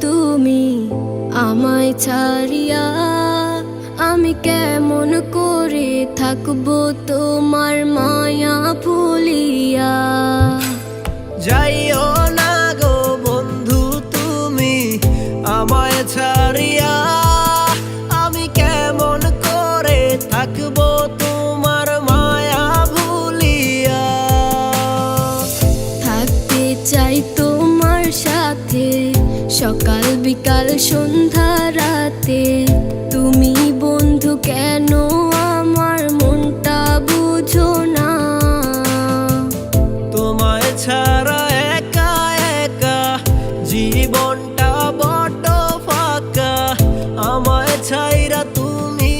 তুমি আমায় ছাড়িয়া আমি কেমন করে থাকবো তোমার মায়া ভুলিয়া। যাইও না গো বন্ধু তুমি আমায় ছাড়িয়া আমি কেমন করে থাকবো তোমার মায়া ভুলিয়া। থাকতে চাই তোমার সাথে সকাল বিকাল সন্ধ্যা রাতে, তুমি বন্ধু কেন আমার মনটা বুঝো না। তোমায় ছাড়া একা একা জীবনটা বড্ড ফাঁকা, আমায় ছাইরা তুমি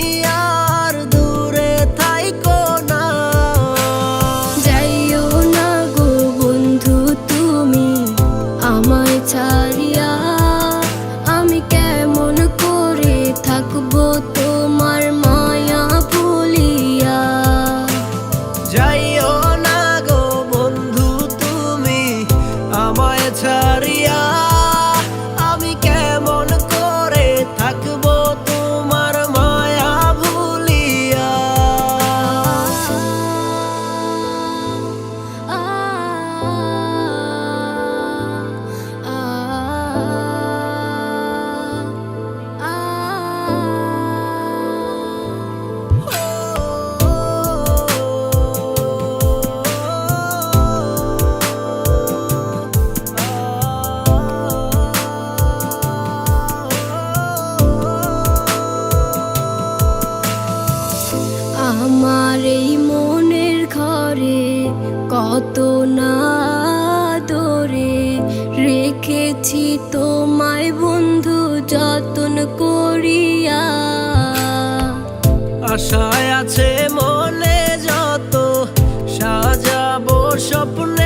আর দূরে থাইকো না। যাইও না গো বন্ধু তুমি আমায় ছাড়িয়া আমি কেমন করে থাকবো তোমার মায়া ভুলিয়া। যাইও না গো বন্ধু তুমি আমায় ছাড়িয়া আমি কেমন করে থাকবো তোমার মায়া ভুলিয়া। আমার এই মনের ঘরে কত না দরে রেখেছি তোমায় বন্ধু যতন করিয়া। আশায় আছে মনে যত সাজাবো স্বপ্নে